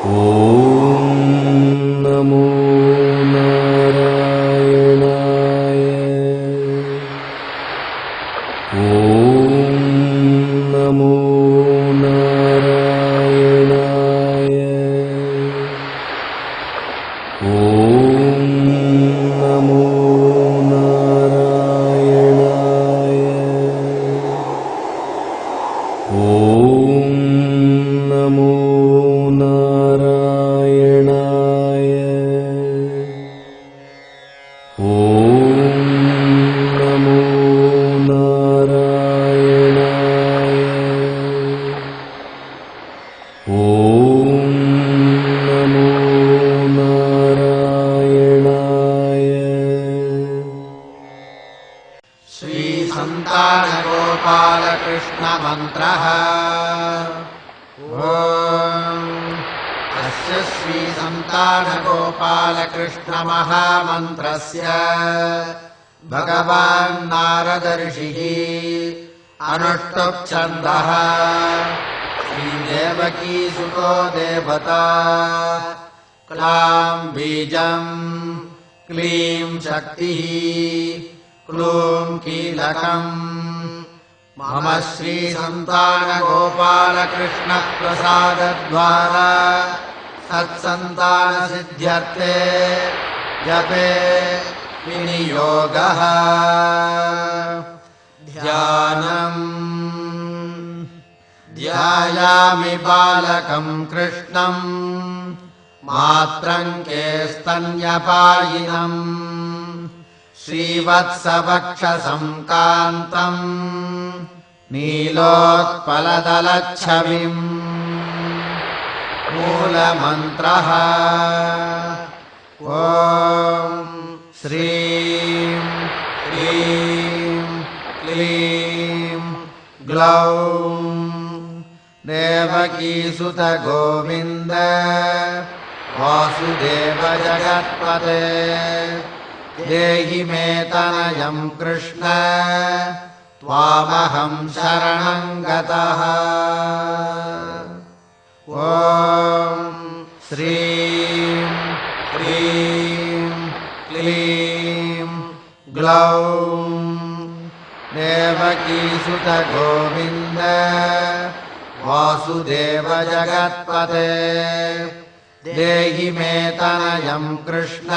ॐ नमो नारायणाय। ॐ नमो नारायणाय। ॐ नमो नारायणाय। ॐ नमो नारायणाय। ॐ नमो नारायणाय। ॐ नमो नारायणाय। श्री संतानगोपाल कृष्ण मंत्रः। अस्य श्री संतानगोपाल कृष्ण महामन्त्रस्य भगवान् नारद ऋषिः अनुष्टुप् छन्दः। श्रीदेवकी सुतो देवता। क्लां बीजम् क्लीं शक्तिः क्लूं कीलकम्। मम श्री संतान गोपाल कृष्ण प्रसादद्वारा सत्संतान सिद्ध्यर्थे जपे विनियोगः। ध्यानम् ध्यायामि बालकम् कृष्णम् मात्रङ्के स्तन्यपायिनम् श्रीवत्सवक्षसंकान्तम् नीलोत्पलदलच्छविम्। मूलमन्त्रः ॐ श्रीं ह्रीं क्लीं ग्लौं देवकीसुत गोविन्द वासुदेव जगत्पते। देहि मे तनयम् कृष्ण त्वामहं शरणं गतः। ॐ श्रीं ह्रीं क्लीं ग्लौं देवकीसुत गोविन्द वासुदेव जगत्पते। देहि मे तनयम् कृष्ण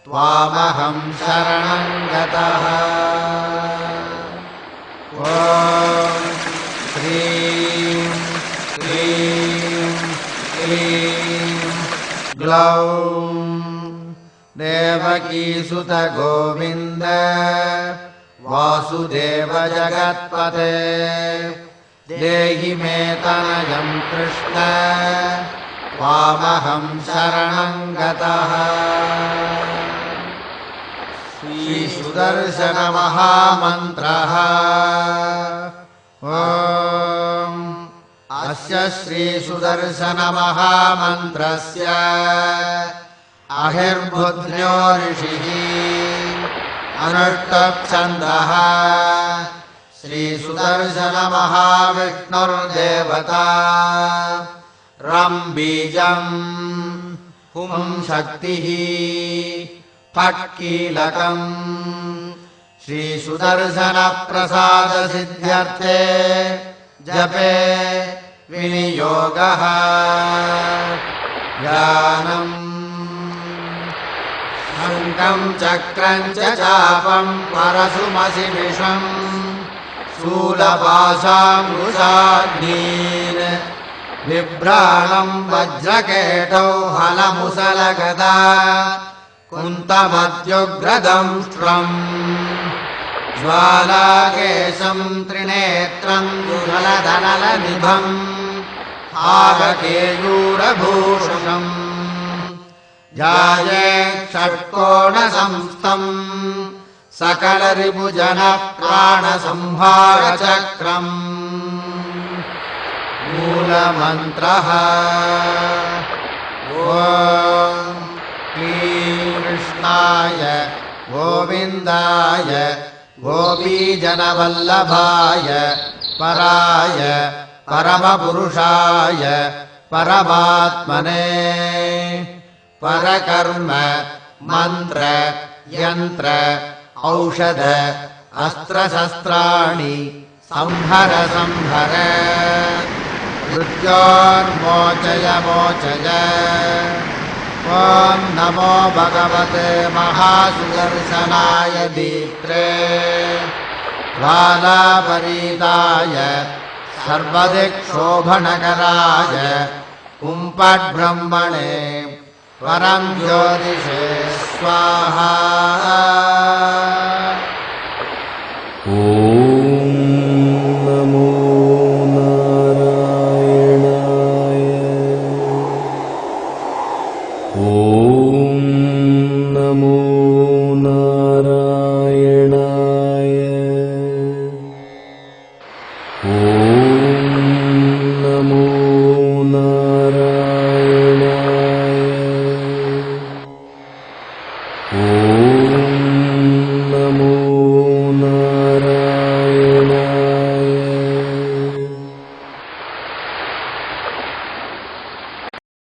त्वामहं शरणं गतः। ॐ श्रीं क्लीं क्लीं ग्लौं देवकीसुत गोविन्द वासुदेव जगत्पते। देहि मे तनयम् कृष्ण त्वामहं शरणं गतः। श्री सुदर्शन महामन्त्रः ॐ अस्य श्री सुदर्शन महामन्त्रस्य अहिर्बुध्न्यो ऋषिः अनुष्टुप् छन्दः। श्री सुदर्शन महाविष्णुर्देवता। रं बीजम् हुं शक्तिः फट् कीलकम्। श्री सुदर्शन प्रसाद सिद्ध्यर्थे जपे विनियोगः। ध्यानम् शङ्खं चक्रं च चापं परशुमसिमिषम् शूलपाशाङ्कुशाग्नीन् बिभ्राणं वज्रकेटौ हलमुसलगदा कुन्तमत्युग्रदंष्ट्रम्। ज्वालाकेशं त्रिनेत्रं ज्वलधनलनिभम् हारकेयूरभूषणम्। ध्यायेत् षट्कोणसंस्थम् सकलरिपुजन प्राणसंहारचक्रम्। मूलमन्त्रः ॐ क्लीं कृष्णाय गोविन्दाय गोपीजनवल्लभाय पराय परमपुरुषाय परमात्मने परकर्म मंत्र यंत्र औषध अस्त्रशस्त्राणि संहर संहर मृत्योर्मोचय मोचय। ॐ नमो भगवते महासुदर्शनाय दीप्त्रे ज्वालापरीताय सर्वदिक्शोभनकराय कुम्पड्ब्रह्मणे परं ज्योतिषे स्वाहा। ॐ नमो नारायणाय। ॐ नमो नारायणाय। ॐ नमो नारायणाय। ॐ